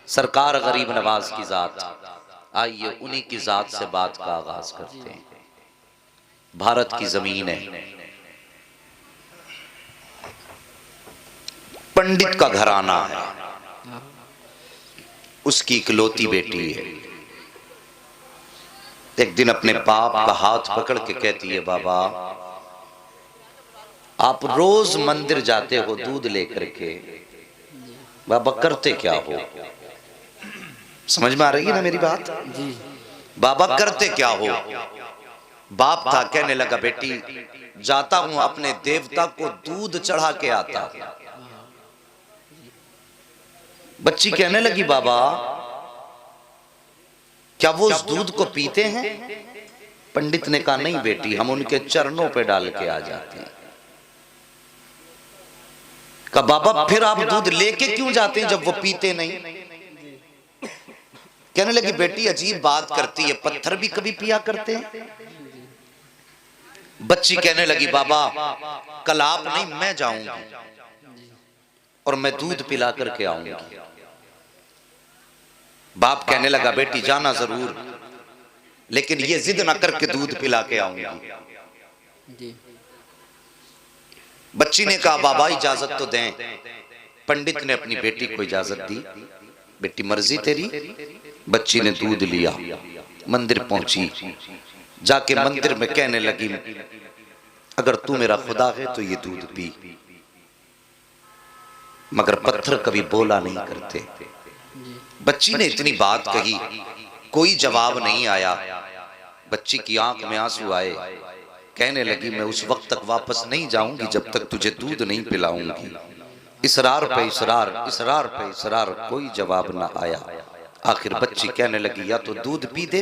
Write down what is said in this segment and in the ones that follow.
सरकार गरीब नवाज की जात, आइए उन्हीं की जात से बात का आगाज करते हैं। भारत की जमीन है, पंडित का घराना है, उसकी इकलौती बेटी है। एक दिन अपने बाप का हाथ पकड़ के कहती है, बाबा आप रोज मंदिर जाते हो दूध लेकर के, बाबा करते क्या हो? समझ में आ रही है ना मेरी बात? बाबा करते क्या हो? बाप था, कहने लगा बेटी जाता हूं अपने देवता को दूध चढ़ा के आता। बच्ची कहने लगी बाबा क्या वो उस दूध को पीते हैं? पंडित ने कहा नहीं बेटी, हम उनके चरणों पे डाल के आ जाते हैं। कहा बाबा फिर आप दूध लेके क्यों जाते हैं जब वो पीते नहीं? कहने लगी बेटी अजीब बात करती है, पत्थर भी कभी पिया करते हैं। बच्ची कहने लगी बाबा कल आप नहीं मैं जाऊंगी और मैं दूध पिला करके आऊंगी। बाप कहने लगा बेटी जाना जरूर, लेकिन ये जिद ना करके दूध पिला के आऊंगी। बच्ची ने कहा बाबा इजाजत तो दें। पंडित ने अपनी बेटी को इजाजत दी, बेटी मर्जी तेरी। बच्ची ने दूध लिया, मंदिर पहुंची, जाके मंदिर में कहने लगी अगर तू मेरा खुदा है तो ये दूध पी। मगर पत्थर कभी बोला नहीं करते। बच्ची ने इतनी बात कही, कोई जवाब नहीं आया। बच्ची की आंख में आंसू आए, कहने लगी मैं उस वक्त तक वापस नहीं जाऊंगी जब तक तुझे दूध नहीं पिलाऊंगी। इसरार पे इसरार, इसरार पे इसरार, कोई जवाब ना आया। आखिर बच्ची कहने लगी या तो दूध पी दे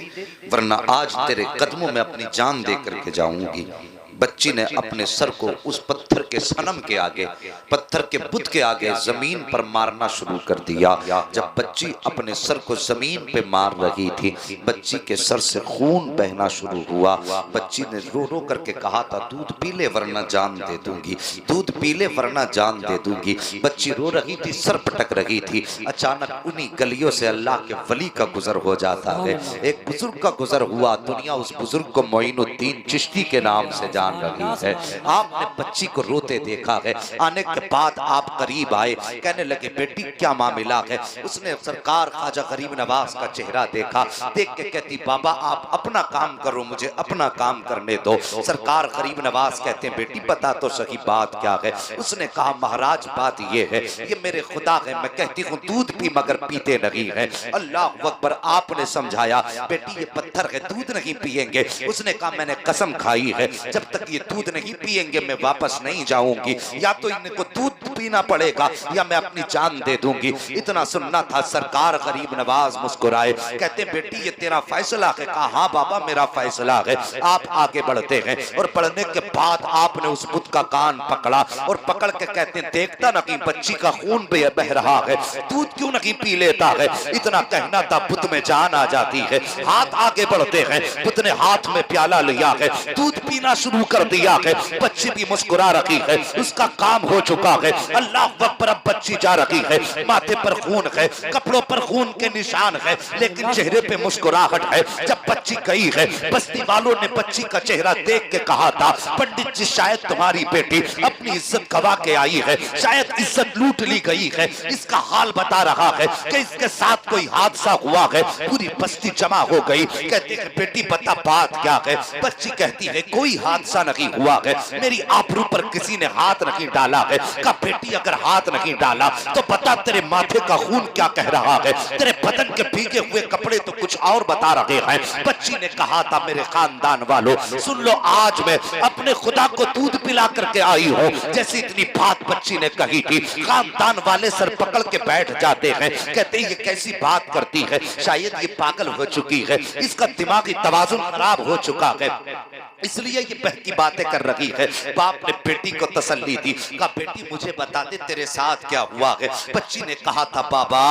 वरना आज तेरे कदमों में अपनी जान दे करके जाऊंगी। बच्ची ने अपने सर को उस पत्थर के सनम के आगे, पत्थर के बुत के आगे जमीन पर मारना शुरू कर दिया। जब बच्ची अपने सर को जमीन पे मार रही थी, बच्ची के सर से खून बहना शुरू हुआ। बच्ची ने रो रो करके कहा था दूध पी ले वरना जान दे दूंगी, दूध पी ले वरना जान दे दूंगी। बच्ची रो रही थी, सर पटक रही थी। अचानक उन्हीं गलियों से अल्लाह के वली का गुजर हो जाता है। एक बुजुर्ग का गुजर हुआ। दुनिया उस बुजुर्ग को मोइनुद्दीन चिश्ती के नाम से जान रही है। आपने बच्ची को रोते देखा है। आने के बाद आप करीब आए, कहने लगे बेटी क्या मामला है? उसने सरकार ख्वाजा गरीब नवाज का चेहरा देखा, देख के कहती बाबा आप अपना काम करो, मुझे अपना काम करने दो। सरकार गरीब नवाज कहते हैं बेटी बता तो सही बात क्या है? उसने कहा महाराज बात ये है, ये मेरे खुदा है, मैं कहती हूँ दूध पी मगर पीते नहीं है। अल्लाह अकबर। आपने समझाया बेटी ये पत्थर है, दूध नहीं पिएंगे। उसने कहा मैंने कसम खाई है जब तक ये दूध नहीं पिएंगे मैं वापस नहीं जाऊंगी, या तो इनको दूध पीना पड़ेगा या मैं अपनी जान दे दूंगी। इतना सुनना था। सरकार गरीब नवाज मुस्कुराए, कहते बेटी ये तेरा फैसला है? कहा हाँ बाबा मेरा फैसला है। आप आगे बढ़ते हैं और बढ़ने के बाद आपने उस बुत का कान पकड़ा और पकड़ के कहते हैं देखता ना कि बच्ची का खून बह रहा है, दूध क्यों नहीं पी लेता है? इतना कहना था, बुत में जान आ जाती है। हाथ आगे बढ़ते हैं, बुत ने हाथ में प्याला लिया है, दूध पीना शुरू कर दिया है। बच्ची भी मुस्कुरा रही है, उसका काम हो चुका है। अल्लाह अकबर। अब बच्ची जा रही है, माथे पर खून है, कपड़ों पर खून के निशान है, लेकिन चेहरे पे मुस्कुराहट है। जब बच्ची गई है, बस्ती वालों ने बच्ची का चेहरा देख के कहा था पंडित जी शायद तुम्हारी बेटी अपनी इज्जत गवा के आई है, शायद इज्जत लूट ली गई है। इसका हाल बता रहा है कि इसके साथ कोई हादसा हुआ है। पूरी बस्ती जमा हो गई, कहती है बेटी बता बात क्या है? बच्ची कहती है कोई हादसा नहीं हुआ है, मेरी आबरू पर किसी ने हाथ नहीं डाला है। कहा बेटी अगर हाथ नहीं डाला तो बता तेरे माथे का खून क्या कह रहा है? तेरे बदन के भीगे हुए कपड़े तो कुछ और बता रहे हैं। बच्ची ने कहा था मेरे खानदान वालों सुन लो, आज मैं अपने खुदा को दूध पिला करके आई हूँ। जैसे इतनी बात बच्ची ने कही थी, खानदान वाले सर पकड़ के बैठ जाते हैं, कहते ये कैसी बात करती है? शायद ये पागल हो चुकी है, इसका दिमागी तवाजुन खराब हो चुका है, इसलिए ये बहकी बातें कर रही है। बाप ने बेटी को तसल्ली दी, कहा बेटी मुझे बता बता दे तेरे साथ क्या हुआ है। बच्ची ने कहा था बाबा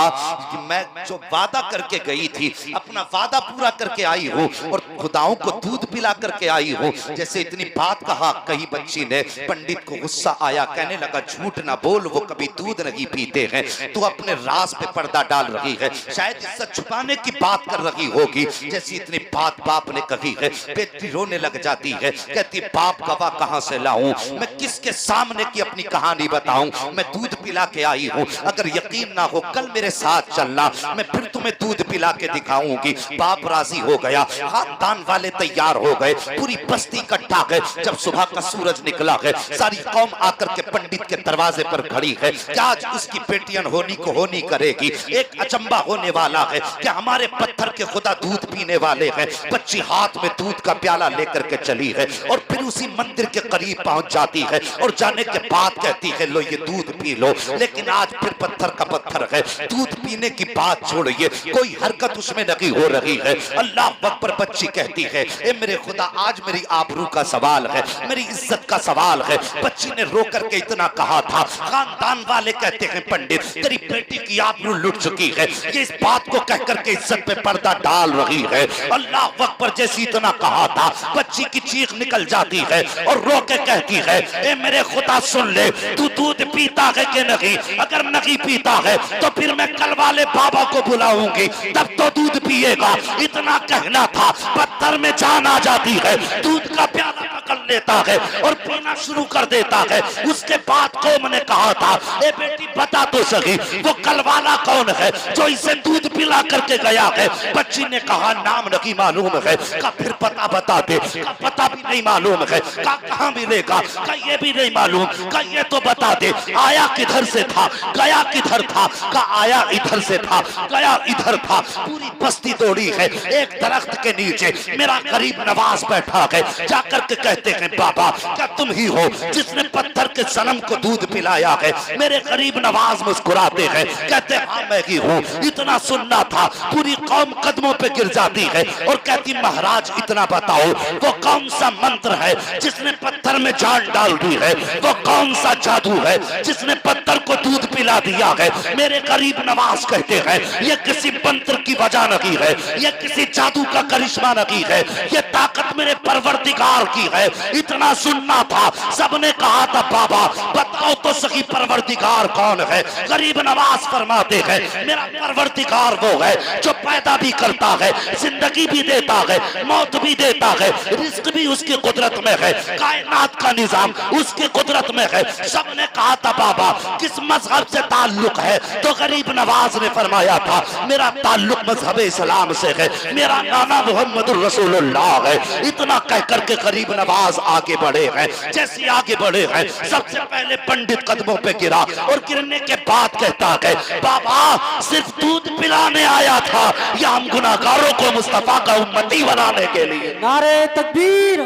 कि मैं जो वादा करके गई थी अपना वादा पूरा करके आई हूँ और खुदाओं को दूध पिला करके आई हूँ। जैसे इतनी बात कही बच्ची ने, पंडित को गुस्सा आया, कहने लगा झूठ ना बोल, वो कभी दूध नहीं पीते हैं, तू अपने राज पे पर्दा डाल रही है, शायद इज्जत छुपाने की बात कर रही होगी। जैसी इतनी बात बाप ने कही है, बेटी रोने लग जाती है, कहती बाप गवाह कहां से लाऊं, मैं किसके सामने की अपनी कहानी बताऊं, मैं दूध पिला के आई हूं, अगर यकीन ना हो कल मेरे साथ चलना, मैं फिर तुम्हें दूध पिला के दिखाऊंगी। बाप राजी हो गया, खानदान वाले तैयार हो गए, पूरी बस्ती इकट्ठा गए। जब सुबह का सूरज निकला है, सारी कौम आकर के पंडित के दरवाजे पर खड़ी है कि आज उसकी बेटियां होनी को होनी करेगी। एक अचंबा होने वाला है कि हमारे पत्थर के खुदा दूध पीने वाले हैं। बच्ची हाथ में दूध का प्याला लेकर के चली है और फिर उसी मंदिर के करीब पहुंच जाती है और जाने के बाद कहती है लो ये दूध पी लो। लेकिन आज फिर पत्थर का पत्थर है, दूध पीने की बात छोड़िए, कोई हरकत उसमें नहीं हो रही है। अल्लाह अकबर। बच्ची कहती है ए मेरे खुदा आज मेरी आबरू का सवाल है, मेरी इज्जत का सवाल है। बच्ची ने रो करके इतना कहा था, खानदान वाले कहते हैं पंडित तेरी बेटी की आबरू लुट चुकी है, ये इस बात को कह करके इज्जत पे पर्दा डाल रही है। अल्लाह अकबर। जैसी इतना कहा था बच्ची की चीख निकल जाती है और रो के कहती है ए मेरे खुदा सुन ले, तू दूध पीता है कि नहीं, अगर नहीं पीता है तो फिर मैं कल वाले बाबा को बुलाऊंगी, तब तो दूध पिएगा। इतना कहना था, पत्थर में जान आ जाती है, दूध का प्याला पकड़ लेता है और पीना शुरू कर देता है। उसके बाद कौम ने कहा था ए बेटी बता तो सही वो कल वाला कौन है जो इसे दूध पिला करके गया है। बच्ची ने कहा नाम नहीं मालूम है, का फिर पता बता दे, का पता भी नहीं मालूम है, का कहां मिलेगा, का ये भी नहीं मालूम, का ये तो बता दे आया किधर से था, गया किधर था, का आया इधर से था, गया इधर था। पूरी बस्ती दौड़ी है, एक दरख्त के नीचे मेरा गरीब नवाज बैठा है। जाकर के कहते हैं बाबा क्या तुम ही हो जिसने पत्थर के सनम को दूध पिलाया है। मेरे गरीब नवाज मुस्कुराते हैं, कहते हाँ मैं ही हूँ। इतना सुनना था, पूरी कौम कदमों पे गिर जाती है और कहती महाराज इतना बताओ वो कौन सा मंत्र है जिसने पत्थर में जान डाल दी है, वो कौन सा जादू है जिसने पत्थर को दूध पिला दिया है। मेरे गरीब नवाज कहते हैं ये किसी मंत्र की वजह नहीं है, ये किसी जादू का करिश्मा नहीं है, ये ताकत मेरे परवरदिगार की है। इतना सुनना था, सबने कहा था बाबा बताओ तो सही परवरदिगार कौन है। गरीब नवाज फरमाते हैं मेरा परवरदिगार वो है जो पैदा भी करता है, जिंदगी भी देता है, मौत भी देता है, रिस्क भी उसकी कुदरत में है, कायनात का निजाम उसकी कुदरत में है। सबने कहा था बाबा किस मजहब से ताल्लुक है, तो गरीब नवाज ने फरमाया था मेरा ताल्लुक मजहब इस्लाम से है, मेरा नाना मोहम्मदुर रसूलुल्लाह है। इतना कह करके गरीब नवाज आगे बढ़े हैं। जैसे आगे बढ़े हैं सबसे पहले पंडित कदमों पे गिरा और गिरने के बाद कहता है बाबा सिर्फ दूध पिलाने आया था या हम गुनाहगारों को मुस्तफा का उम्मती बनाने के लिए। नारे तकबीर,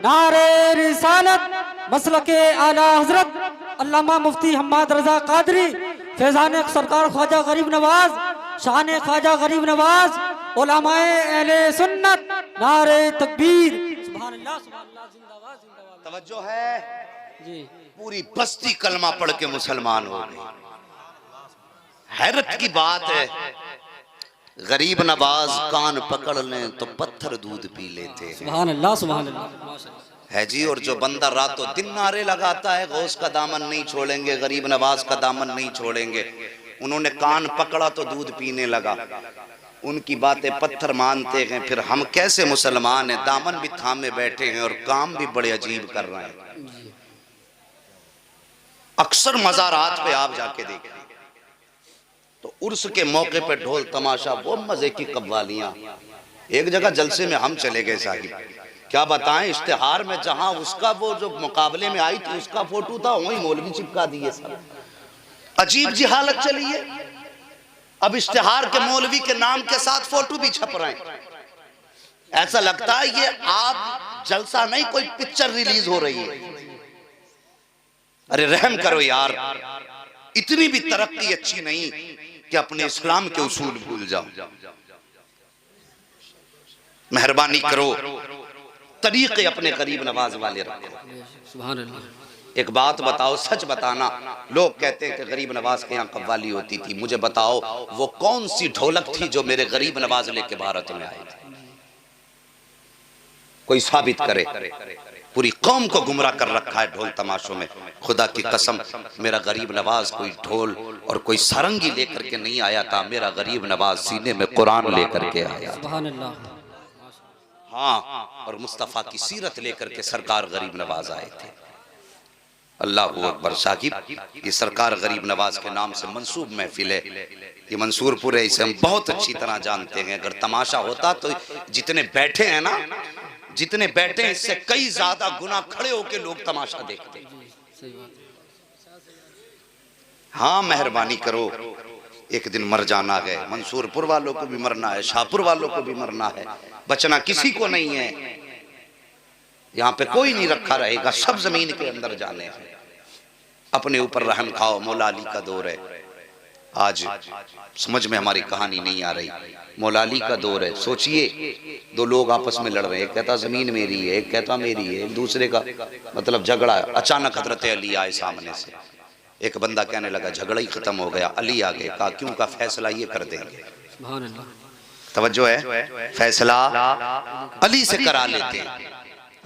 नारे रिसालत, मसलके आला हजरत अल्लामा मुफ्ती हम्माद रजा कादरी, फैजान सरकार ख्वाजा गरीब नवाज, शान ख्वाजा गरीब नवाज, उलमाए अहले सुन्नत, नारे तकबीर, सुभान अल्लाह, सुभान अल्लाह, जिंदाबाद, जिंदाबाद। तवज्जो है जी। पूरी बस्ती कलमा पढ़ के मुसलमान हो गई। हैरत की बात है, गरीब नवाज कान पकड़ लें तो पत्थर दूध पी लेते हैं। सुभान अल्लाह, सुभान अल्लाह है जी। और जो बंदा रातों दिन नारे लगाता है गौस का दामन नहीं छोड़ेंगे, गरीब नवाज का दामन नहीं छोड़ेंगे, उन्होंने कान पकड़ा तो दूध पीने लगा। उनकी बातें पत्थर मानते हैं, फिर हम कैसे मुसलमान हैं, दामन भी थामे बैठे हैं और काम भी बड़े अजीब कर रहे हैं। अक्सर मज़ारात पे आप जाके देखें तो उर्स के मौके पे ढोल तमाशा, वो मजे की कव्वालियां। एक जगह जलसे में हम चले गए साहिब, क्या बताएं, इश्तिहार में जहां उसका वो जो मुकाबले में आई थी उसका फोटो था, वही मौलवी चिपका दिए सब। अजीब जी हालत चली है। अब इश्तिहार के मौलवी के नाम के साथ फोटो भी छप रहे हैं। ऐसा लगता है ये आप जलसा नहीं, कोई पिक्चर रिलीज हो रही है। अरे रहम करो यार, इतनी भी तरक्की अच्छी नहीं कि अपने इस्लाम के उसूल भूल जाओ। मेहरबानी करो, तरीके अपने गरीब नवाज वाले रखो। सुभान अल्लाह। एक बात बताओ, सच बताना। लोग कहते हैं कि गरीब नवाज के यहाँ कव्वाली होती थी, मुझे बताओ वो कौन सी ढोलक थी जो मेरे गरीब नवाज लेके भारत में आए थे? कोई साबित करे। पूरी कौम को गुमराह कर रखा है ढोल तमाशों में। खुदा की कसम, मेरा गरीब नवाज कोई ढोल और कोई सारंगी लेकर के नहीं आया था, मेरा गरीब नवाज सीने में कुरान लेकर के आया। सुभान अल्लाह। हाँ, और मुस्तफ़ा की सीरत लेकर के सरकार गरीब नवाज आए थे। अल्लाह अकबर। साकिब, ये सरकार गरीब नवाज के नाम से मंसूब महफिल है, ये मंसूरपुर है, इसे हम बहुत अच्छी तरह जानते हैं। अगर तमाशा होता तो जितने बैठे हैं ना, जितने बैठे हैं इससे कई ज्यादा गुना खड़े होके लोग तमाशा देखते हैं। हाँ, मेहरबानी करो, एक दिन मर जाना है। मंसूरपुर वालों को भी मरना है, शाहपुर वालों को भी मरना है, बचना किसी को नहीं है। यहाँ पे कोई नहीं रखा रहेगा, सब जमीन के अंदर जाने हैं। अपने ऊपर रहम खाओ, मौला अली का दौर है। आज समझ में हमारी कहानी नहीं आ रही, मौला अली का दौर है। सोचिए, दो लोग आपस में लड़ रहे हैं, एक कहता जमीन मेरी है, एक कहता मेरी है, एक दूसरे का मतलब झगड़ा। अचानक हजरत अली आए सामने से, एक बंदा कहने लगा झगड़ा ही खत्म हो गया। अली आ गए, कहा क्यों? का फैसला ये कर देंगे। तवज्जो है, फैसला अली से करा लेते हैं।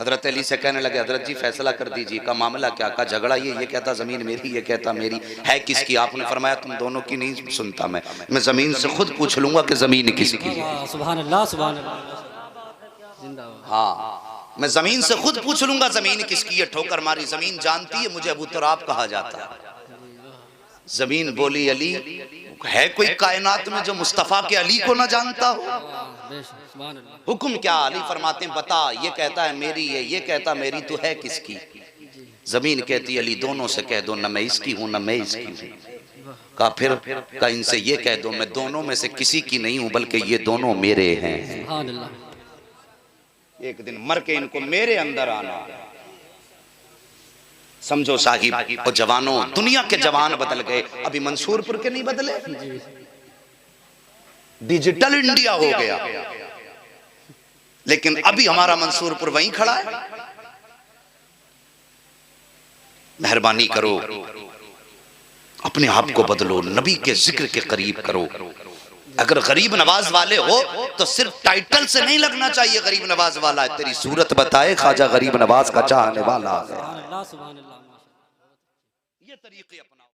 हजरत अली से कहने लगे हजरत जी फैसला कर दीजिए। का मामला क्या? का झगड़ा ये कहता जमीन मेरी, ये कहता मेरी है। किसकी? आपने फरमाया तुम दोनों की नहीं सुनता मैं जमीन से खुद पूछ लूंगा कि जमीन किसकी है। सुभान अल्लाह, सुभान अल्लाह, जिंदाबाद। हाँ, मैं जमीन से खुद पूछ लूंगा जमीन किसकी है। ठोकर मारी, जमीन जानती है मुझे अबू तुराब कहा जाता है। जमीन बोली अली, है कोई कायनात में जो मुस्तफा के अली को ना जानता हो? हुक्म क्या? अली फरमाते हैं बता, ये कहता है मेरी है, ये कहता मेरी, तो है किसकी? जमीन कहती अली दोनों से कह दो, न मैं इसकी हूं न मैं इसकी हूं। कहा फिर? का इनसे ये कह दो मैं दोनों में से किसी की नहीं हूं, बल्कि ये दोनों मेरे हैं। एक दिन मर के इनको मेरे अंदर आना। समझो साहिब, और जवानों, दुनिया के जवान बदल गए, अभी मंसूरपुर के नहीं बदले। डिजिटल इंडिया हो गया, लेकिन अभी हमारा मंसूरपुर वहीं खड़ा है। मेहरबानी करो, अपने आप को बदलो, नबी के जिक्र के करीब करो। अगर गरीब नवाज वाले हो तो सिर्फ टाइटल से नहीं लगना चाहिए गरीब नवाज वाला है। तेरी सूरत बताए ख्वाजा गरीब नवाज का चाहने वाला है। सुभान अल्लाह, ये तरीके अपना।